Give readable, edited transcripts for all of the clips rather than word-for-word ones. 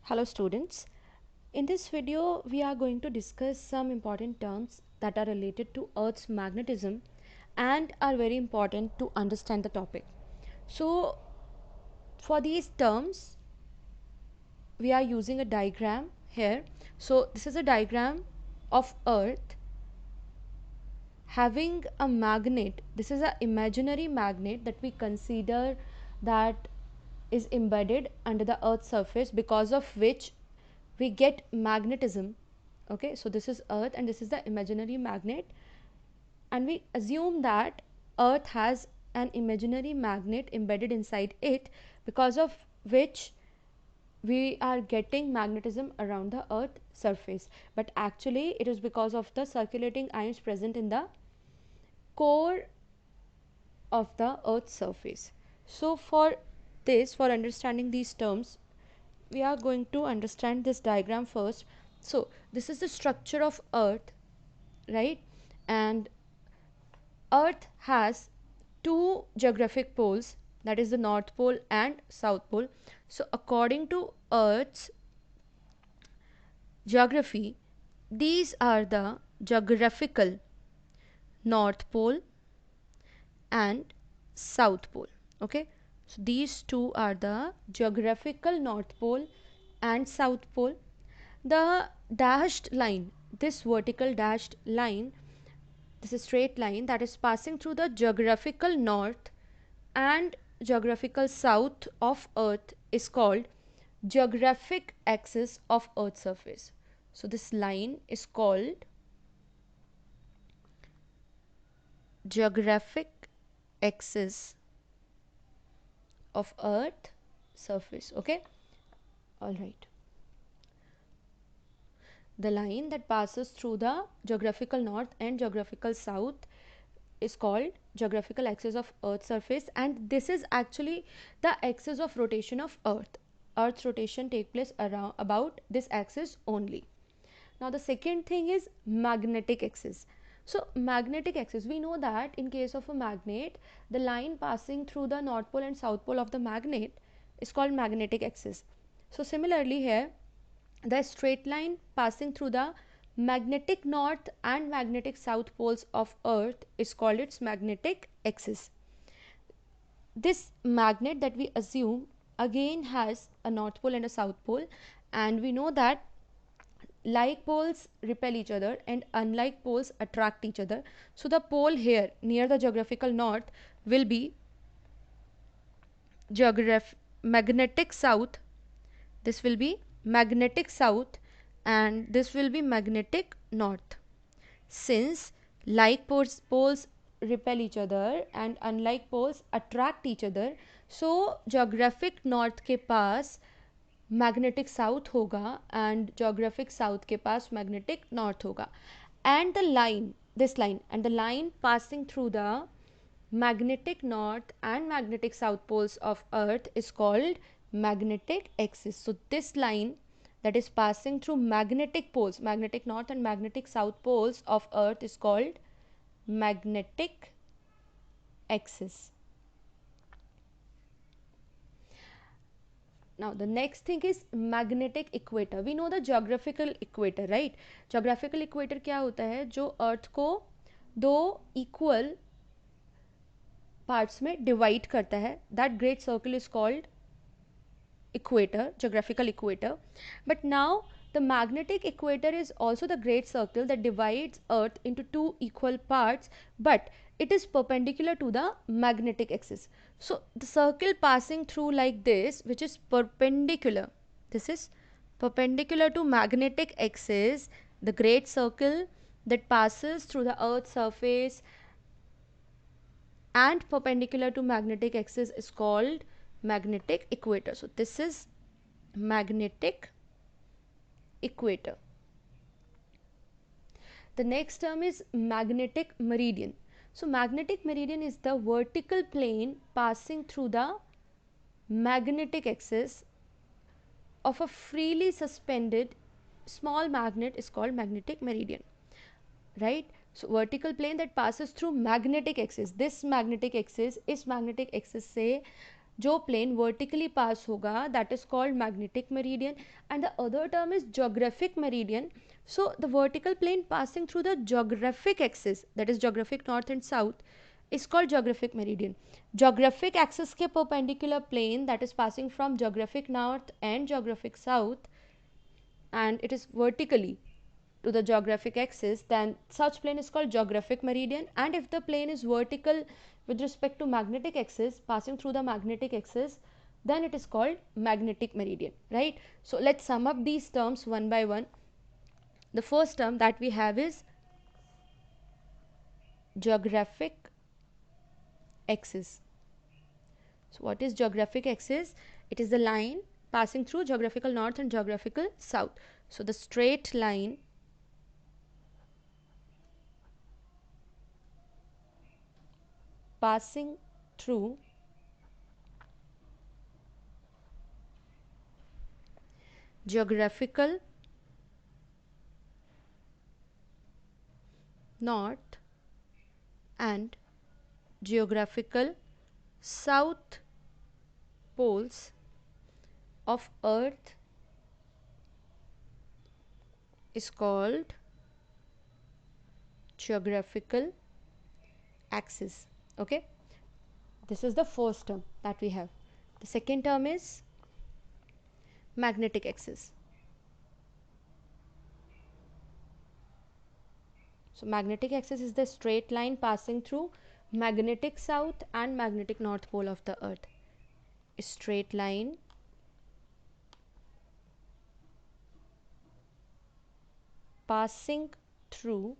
Hello students, in this video we are going to discuss some important terms that are related to Earth's magnetism and are very important to understand the topic. So for these terms we are using a diagram here. So this is a diagram of Earth having a magnet. This is an imaginary magnet that we consider that is embedded under the Earth's surface, because of which we get magnetism. Okay, so this is Earth and this is the imaginary magnet, and we assume that Earth has an imaginary magnet embedded inside it, because of which we are getting magnetism around the Earth surface. But actually it is because of the circulating ions present in the core of the Earth's surface. So for understanding these terms, we are going to understand this diagram first. So this is the structure of Earth, right? And Earth has two geographic poles, that is the North Pole and South Pole. So according to Earth's geography, these are the geographical North Pole and South Pole. Okay, so these two are the geographical North Pole and South Pole. The dashed line, this vertical dashed line, this is straight line that is passing through the geographical north and geographical south of Earth is called geographic axis of Earth's surface. So this line is called geographic axis of Earth surface. Okay, all right. The line that passes through the geographical north and geographical south is called geographical axis of Earth's surface, and this is actually the axis of rotation of Earth. Earth's rotation take place around about this axis only. Now the second thing is magnetic axis. So magnetic axis, we know that in case of a magnet, the line passing through the north pole and south pole of the magnet is called magnetic axis. So similarly here, the straight line passing through the magnetic north and magnetic south poles of Earth is called its magnetic axis. This magnet that we assume again has a north pole and a south pole, and we know that like poles repel each other and unlike poles attract each other. So the pole here near the geographical north will be magnetic south, this will be magnetic south, and this will be magnetic north. Since like poles repel each other and unlike poles attract each other, so geographic north के पास magnetic south होगा and geographic south के पास magnetic north होगा, and the line, this line and the line passing through the magnetic north and magnetic south poles of Earth is called magnetic axis. So this line that is passing through magnetic poles, magnetic north and magnetic south poles of Earth is called magnetic axis. Now the next thing is magnetic equator. We know the geographical equator, right? Geographical equator क्या होता है? जो अर्थ को दो equal parts में divide करता है. That great circle is called equator, geographical equator. But now the magnetic equator is also the great circle that divides Earth into two equal parts, but it is perpendicular to the magnetic axis. So the circle passing through like this, which is perpendicular, this is perpendicular to magnetic axis, the great circle that passes through the Earth's surface and perpendicular to magnetic axis is called magnetic equator. So this is magnetic equator. The next term is magnetic meridian. So magnetic meridian is the vertical plane passing through the magnetic axis of a freely suspended small magnet is called magnetic meridian, right? So vertical plane that passes through magnetic axis, this magnetic axis, इस magnetic axis से जो plane vertically पास होगा, that is called magnetic meridian, and the other term is geographic meridian. So the vertical plane passing through the geographic axis, that is geographic north and south, is called geographic meridian. Geographic axis के perpendicular plane that is passing from geographic north and geographic south, and it is vertically to the geographic axis, then such plane is called geographic meridian. And if the plane is vertical with respect to magnetic axis, passing through the magnetic axis, then it is called magnetic meridian, right? So let's sum up these terms one by one. The first term that we have is geographic axis. So what is geographic axis? It is the line passing through geographical north and geographical south. So the straight line passing through geographical north and geographical south poles of earth is called geographical axis. Okay, this is the first term that we have. The second term is magnetic axis. So magnetic axis is the straight line passing through magnetic south and magnetic north pole of the earth. A straight line passing through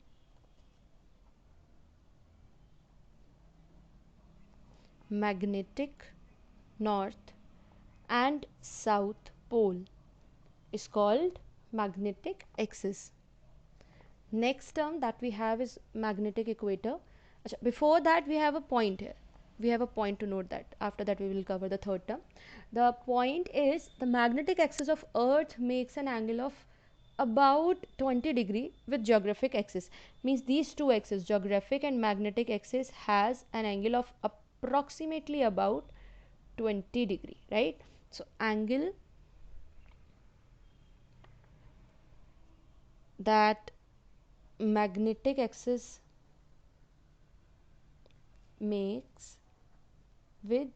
magnetic north and south pole is called magnetic axis. Next term that we have is magnetic equator. Before that we have a point here. We have a point to note that. After that we will cover the third term. The point is the magnetic axis of earth makes an angle of about 20 degree with geographic axis. Means these two axes, geographic and magnetic axis, has an angle of approximately about 20 degree, right? So angle that magnetic axis makes with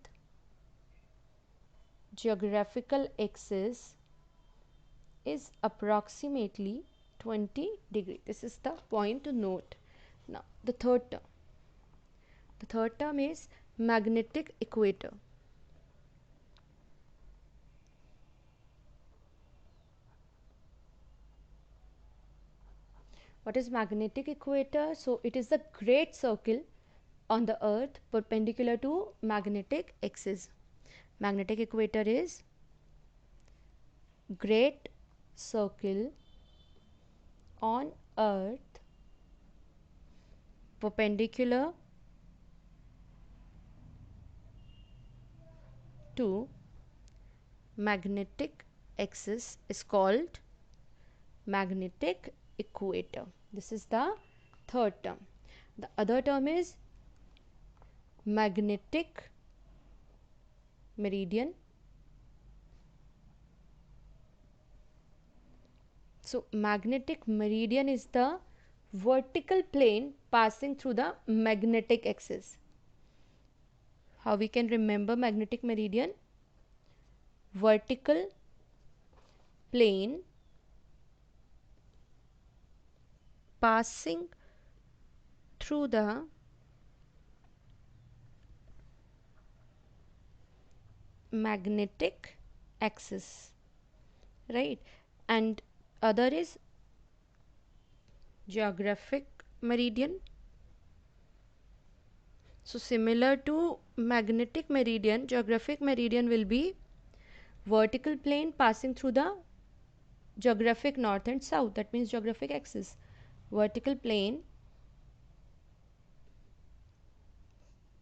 geographical axis is approximately 20 degree. This is the point to note. Now the third term. The third term is magnetic equator. What is magnetic equator? So it is the great circle on the earth perpendicular to magnetic axis. Magnetic equator is great circle on earth perpendicular to magnetic axis is called magnetic equator. This is the third term. The other term is magnetic meridian. So magnetic meridian is the vertical plane passing through the magnetic axis. How we can remember magnetic meridian? Vertical plane passing through the magnetic axis, right? And other is geographic meridian. So similar to magnetic meridian, geographic meridian will be vertical plane passing through the geographic north and south, that means geographic axis. Vertical plane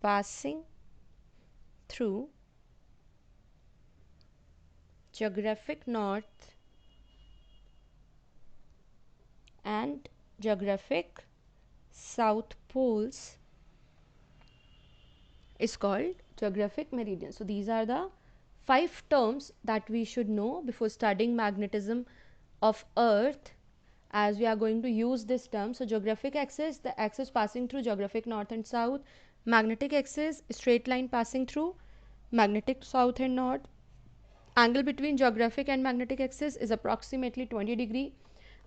passing through geographic north and geographic south poles is called Geographic Meridian. So these are the 5 terms that we should know before studying magnetism of Earth, as we are going to use this term. So geographic axis, the axis passing through geographic north and south. Magnetic axis, straight line passing through magnetic south and north. Angle between geographic and magnetic axis is approximately 20 degree.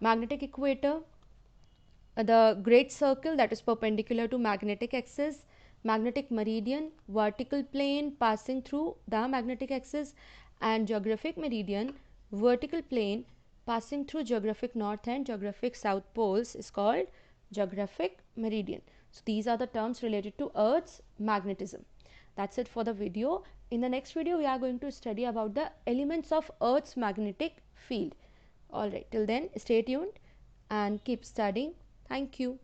Magnetic equator, the great circle that is perpendicular to magnetic axis. Magnetic meridian, vertical plane passing through the magnetic axis. And geographic meridian, vertical plane passing through geographic north and geographic south poles, is called geographic meridian. So these are the terms related to Earth's magnetism. That's it for the video. In the next video we are going to study about the elements of Earth's magnetic field. Alright, till then stay tuned and keep studying. Thank you.